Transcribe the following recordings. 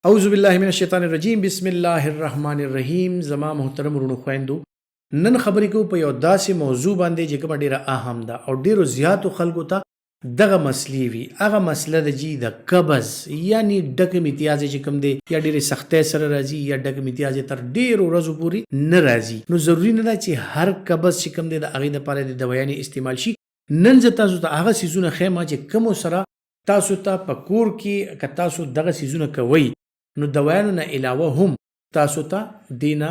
اعوذ بالله من الشیطان الرجیم بسم الله الرحمن الرحیم. زما محترم ورونو خويندو، نن خبرې کوو په یو داسې موضوع باندې چې کومه ډیره اهم ده او ډیرو زیاتو خلکو ته دغه مسلې وي. هغه مسله د جی د قبض یعنی ډکه امتیاز چې کوم دی یا ډیره سختۍ سره راځي یا ډکه امتیاز تر ډیرو ورځو پورې نه راځي، نو ضروری نه ده چې هر قبض چې کوم دی د هغې دپاره د دوایانې استعمال شي. نن زه تاسو ته هغه څیزونه ښیم چې کومو سره تاسو ته په کور کې که تاسو دغه څیزونه کوئ نو دوایانو نه علاوه هم تاسو ته دینا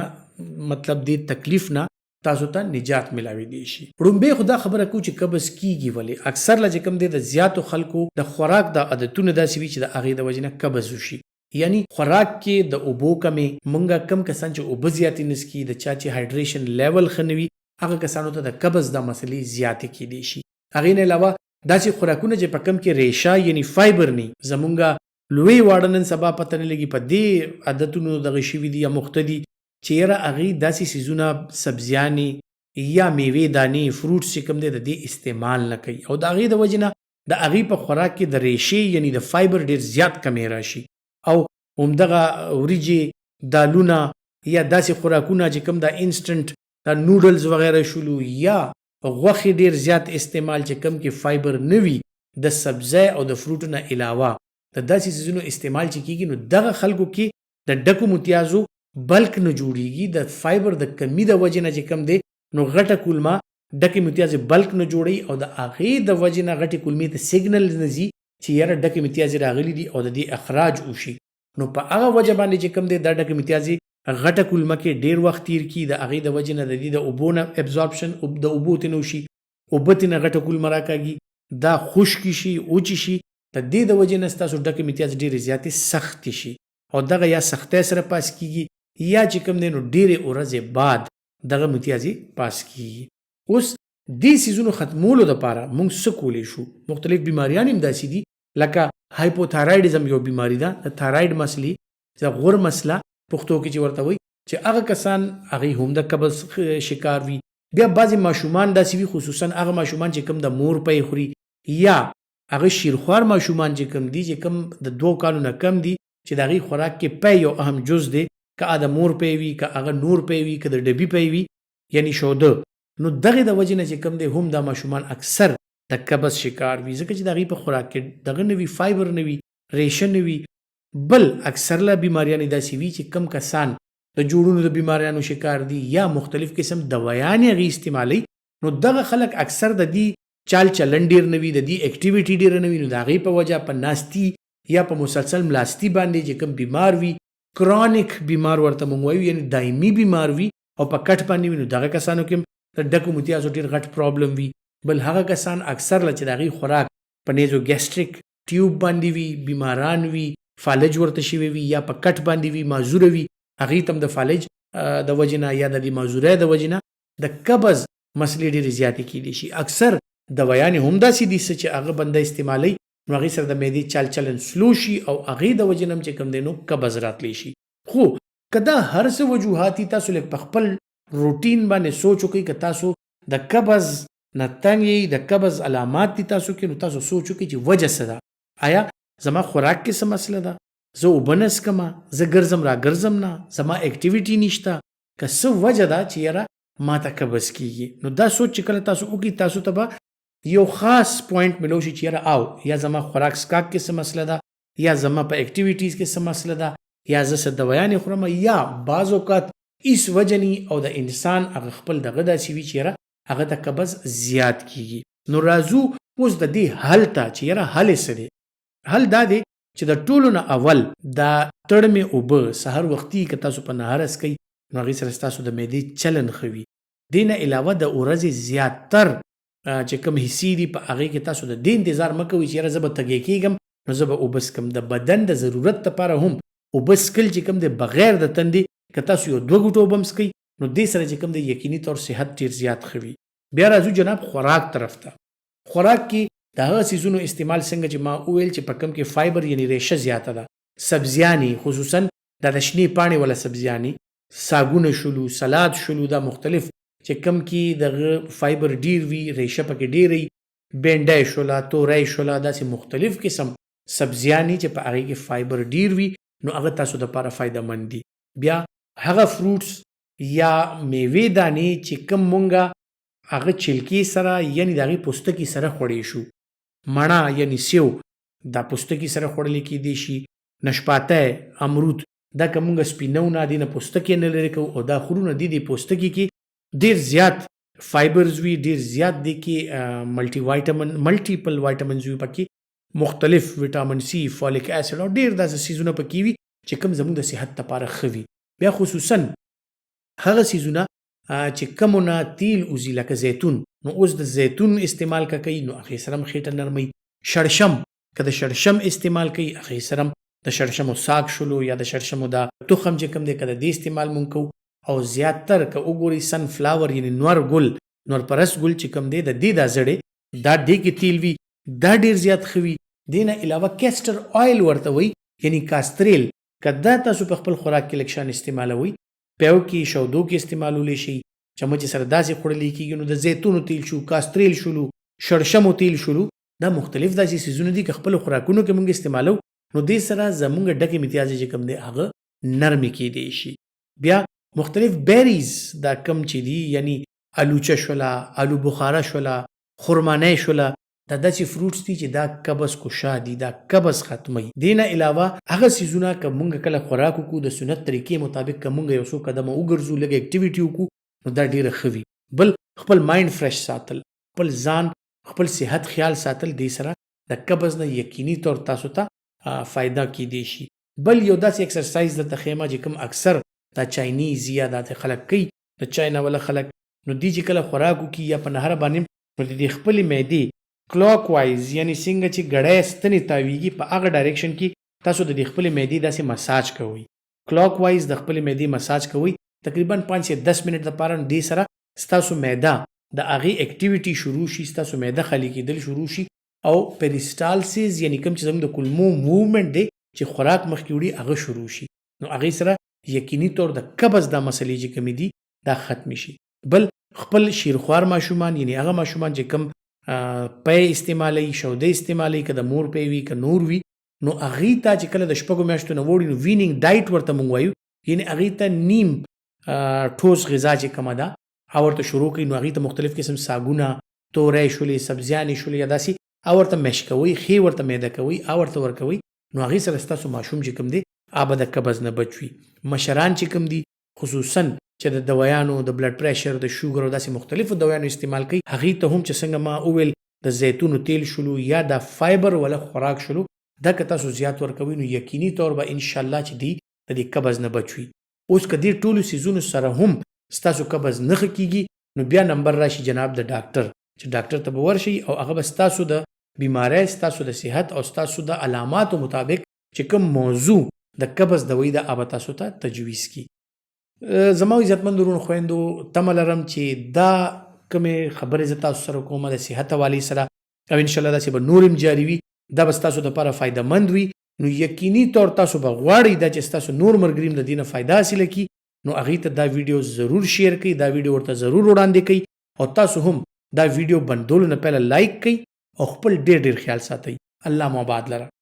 مطلب دی تکلیف نه تاسو ته نجات ملاوي شي. وړومبی خو دا خبره کوو چې قبض کیږي ولې. اکثر لا چې کوم دی د زیاتو خلکو د خوراک د عادتونو داسې وي چې د هغې د وجې نه قبض وشي. یعنی خوراک کې د اوبو کمې، مونږه کم کسان چې اوبه زیاتې نه څښي، د چا چې هایډریشن لیول ښه نه وي، هغه کسانو ته د قبض دا مسلې زیاتې کیدی شي. هغې نه علاوه داسې خوراکونه چې په کم کې ریشه یعنی فایبر نه، زمونږه لوی واړه نن سبا پته نه لګي په دې عادتونو دغه شوي دي یا مخته دي چې یاره هغې داسې څیزونه سبزیانې یا میوې دانې فروټس چې کوم دی د دې استعمال نه کوي او د هغې د وجې نه د هغې په خوراک کې د ریشې یعنی د فایبر ډېر زیات کمی راشي او همدغه وریجې، دالونه یا داسې خوراکونه چې کوم دا انسټنټ دا نوډلز وغیره شولو یا غوښې ډېر زیات استعمال چې کوم کې فایبر نه وي، د سبزی او د فروټو نه علاوه د داسې څیزونو استعمال چې کیږي، نو دغه خلکو کې د ډکو متیازو بلک نه جوړیږي. د فایبر د کمی د وجې نه چې کم دی نو غټه کولمه ډکې متیازې بلک نه جوړوي او د هغې د وجې نه غټې کولمې ته سیګنل نه ځي چې یاره ډکې متیازې راغلي دي او د دې اخراج وشي. نو په هغه وجه باندې چې کم دی دا ډکې متیازې غټه کولمه کې ډېر وخت تیر کي، د هغې د وجې نه د دې د اوبو نه ابزاربشن د اوبو ترې نه وشي، اوبه ترې نه غټه کولمه راکاږي، دا خشکې شي، وچې شي، د دې د وجې نه ستاسو ډکې متیاز ډېرې زیاتې سختې شي او دغه یا سختۍ سره پاس کیږي یا چې کوم دی نو ډېرې ورځې بعد دغه متیازې پاس کیږي. اوس دې څیزونو ختمولو دپاره موږ څه کولی شو؟ مختلف بیماریان هم داسې دي لکه هایپوتایرایډزم یو بیماري ده، د تایراید مسلې د غور مسله پښتو کې چې ورته وایي چې هغه کسان هغې هم د قبض شکار وي. بیا بعضې ماشومان داسې وي، خصوصا هغه ماشومان چې کوم د مور پی خوري یا هغه شیرخوار ماشومان چې کم دي چې کم د 2 کالو نه کم دي چې د هغې خوراک کې پی یو اهم جز دی، که د مور پی وي، که هغه نور پی وي، که د ډبي پی وي یعنی شوده، نو دغې د وجې نه چې کم دی هم دا ماشومان اکثر د قبض شکار وي ځکه چې د هغې په خوراک کې دغه نه وي، فایبر نه وي، ریشه نه وي. بل اکثر له بیماریانې داسې وي چې کم کسان د جوړونو د بیماریانو شکار دي یا مختلف قسم دوایانې هغې استعمالوي، نو دغه خلک اکثر د دې چال چلن ډیر نوي، د دې اکټیویټي ډیر نوي، نو د هغې په وجه په ناستي یا په مسلسل ملاستی باندې چې کوم بیمار وي، کرونیک بیمار ورته موږ وایو یعنی دایمي بیمار وي او په کټ باندې وي، نو دغه کسانو کې د ډکو متیازو ډېر غټ پرابلم وي. بل هغه کسان اکثر له چې د هغې خوراک په نیزو ګیسټریک ټیوب باندې وي، بیماران وي، فالج ورته شوي وي یا په کټ باندې وي، معذوره وي، هغې ته هم د فالج د وجې نه یا د دې معذورۍ د وجې نه د قبض مسلې ډېرې زیاتې کیدی شي. اکثر دوایانې هم داسې دي چې هغه بنده استعمالوي نو هغې سره د معدې چال چلن سلو شي او هغې د وجې نه هم چې کوم دی نو قبض راتلی شي. خو که دا هر څه وجوهات دي، تاسو لږ په خپل روټین باندې سوچ وکړئ. که تاسو د قبض نه تنګ یئ، د قبض علامات دي تاسو کې، نو تاسو سوچ وکړئ چې وجه څه ده. آیا زما خوراک کې څه مسله ده؟ زه اوبه نه څښمه، زه ګرځم را ګرځم نه، زما اکټیویټي نشته، که څه وجه ده چې یاره ما ته قبض کیږي؟ نو دا سوچ چې کله تاسو وکړئ، تاسو ته به یو خاص پوینټ ملو شي چې یاره او یا زما خوراک سکاک کې څه مسله ده، یا زما په اکټیویټیز کې څه مسله ده، یا زه څه دوایانې خورم، یا بعض اوقات هیڅ وجه نی او د انسان هغه خپل دغه داسې وي چې یاره هغه ته قبض زیات کیږي. نو راځو اوس د دې حل ته چې یاره حل یې څه دی. حل دا دی چې د ټولو نه اول دا تړمې اوبه سهار وختي که تاسو په نهار څکئ نو هغې سره ستاسو د معدې چلن ښه وي. دې نه علاوه د ورځې زیاتر چې کوم حصې دي په هغې کې تاسو د دې انتظار مه کوئ چې یاره زه به تږی کېږم نو زه به اوبه څکم. د بدن د ضرورت لپاره هم اوبه څکل چې کوم دی بغیر د تندې، که تاسو یو 2 غوټه اوبه هم څکئ نو دې سره چې کوم دی یقیني طور صحت ډېر زیات ښه وي. بیا راځو جناب خوراک طرف ته. خوراک کې د هغه څیزونو استعمال څنګه چې ما وویل چې په کوم کې فایبر یعنی ریشه زیاته ده، سبزیانې خصوصا د شنې پاڼې والا سبزیانې، ساګونه شولو، سلاد شولو، دا مختلف چې کم کې دغه فایبر ډیر وي، ریشه پکې ډیرې، بینډی شوله، تورۍ شوله، داسې مختلف قسم سبزیانې چې په هغې کې فایبر ډیر وي نو هغه تاسو د لپاره فایده مند دي. بیا هغه فروټس یا میوې دانې چې کوم مونږه هغه چلکې سره یعنی د هغې پوستکي سره خوړی شو، مڼه یعنی سیو دا پوستکي سره خوړلی کیدی شي، نشپاتی، امرود دا که مونږ سپینونه دي نه پوستکي نه لرې کوو او دا خورو نه دي د پوستکي کې ډېر زیات فایبرز وي، ډېر زیات دی کې ملټیپل وایټامنز وي پکې، مختلف ویټامین سی، فولیک اسید او ډېر داسې څیزونه پکې وي چې کوم زموږ د صحت لپاره ښه وي. بیا خصوصا هغه څیزونه چې کومونه تیل وځي لکه زیتون، نو اوس د زیتون استعمال که کوي نو هغې سره هم خېټه نرموي. شړشم که د شړشم استعمال کوي هغې سره هم د شړشمو ساګ شولو یا د شړشمو دا تخم چې کوم دی که د دې استعمال مونږ کوو او زیاتر که وګورئ سن فلاور یعنی نور ګل، نور پرست ګل چې کوم دی د دې دا زړې دا دې کې تیل وي دا ډېر زیات ښه وي. دې نه علاوه کیسټر آیل ورته وایي یعنی کاستریل، که دا تاسو په خپل خوراک کې لږ شان استعمالوئ، پیو کې شودو کې استعمالولی شي، چمچې سره داسې خوړلی کېږي. نو د زیتونو تیل شو، کاستریل شولو، شړشمو تیل شولو، دا مختلف داسې څیزونه دي که خپلو خوراکونو کې مونږ استعمالو نو دې سره زمونږ ډکې متیازې چې کوم دی هغه نرمې کېدی شي. بیا مختلف بیریز دا کم چې دي یعنی الوچه شوله، الو بخاره شوله، خرمانی شوله، دا داسې فروټس دي چې دا قبض کشا دي، دا قبض ختموي. دې نه علاوه هغه څیزونه که مونږ کله خوراک وکړو د سنت طریقې مطابق که مونږ یو څو قدمه وګرځو، لږ اکټیویټي وکړو نو دا ډېره ښه وي. بل خپل مایند فرش ساتل، خپل ځان خپل صحت خیال ساتل، دې سره د قبض نه یقیني طور تاسو ته فایده کیدی شي. بل یو داسې اکسرسایز درته ښیم چې کوم اکثر دا چاینیز یا دا خلک کوي، د چاینا والا خلک، نو دی چې کله خوراک وکړي یا په نهر باندې نو د دې خپلې معدې کلاک وایز یعنی څنګه چې ګړی ستنې تاویږي په هغه ډایرکشن کې تاسو د دې خپلې معدې داسې مساج کوئ، کلاک وایز د خپلې معدې مساج کوئ تقریبا 5 سے 10 منټ لپاره. دې سره ستاسو معده د هغې اکټیویټي شروع شي، ستاسو معده خالي کېدل شروع شي او پیریسټالسیس یعنی کوم چې زموږ د کولمو موومنټ دی چې خوراک مخکې وړي هغه شروع شي. نو هغې سره یقیني طور د قبض دا مسلې چې کومې دي دا ختمې شي. بل خپل شیرخوار ماشومان یعنی هغه ماشومان چې کوم پی استعمالوي، شوده استعمالوي، که د مور پی وي که نور وي، نو هغې ته چې کله د شپږو میاشتو نه وړي نو وینینګ ډایټ ورته مونږ وایو، یعنی هغې ته نیم ټوس غذا چې کومه ده او ورته شروع کوي. نو هغې ته مختلف قسم ساګونه، تورۍ شولې، سبزیانې شولې یا داسې او ورته مش کوئ، ښې ورته میده کوئ او ورته ورکوئ. نو هغې سره ستاسو ماشوم چې کوم دی هغه د قبض نه بچ وي. مشران چې کوم دي خصوصا چې د دوایانو د بلډ پریشر، د شوګر او داسې مختلفو دوایانو استعمال کوي، هغې ته هم چې څنګه ما وویل د زیتونو تیل شلو یا د فایبر ولا خوراک شلو، دا که تاسو زیات ورکوئ نو یقیني طور به انشاءالله چې دی د دې قبض نه بچ وي. اوس که دې ټولو څیزونو سره هم ستاسو قبض نه ښه کېږي نو بیا نمبر راشي جناب د ډاکټر، چې ډاکټر ته به ورشئ او هغه به ستاسو د بیماری، ستاسو د صحت او ستاسو د علاماتو مطابق چې کوم موضوع د قبض دوی د هغه تاسو ته تجویز کړي. زما عزتمند ورونو خویندو، تمه لرم چې دا کومې خبرې زه تاسو سره کومه د صحت حوالې سره او انشاءالله داسې به نور هم جاري وي، دا به ستاسو دپاره فایده مند وي. نو یقیني طور تاسو به غواړئ دا چې ستاسو نور ملګري هم د دې نه فایده حاصله کړي، نو هغې ته دا ویډیو ضرور شیر کړئ، دا ویډیو ورته ضرور وړاندې کړئ او تاسو هم دا ویډیو بندولو نه پهله لایک کړئ او خپل ډېر ډېر خیال ساتئ. الله مو آباد لره.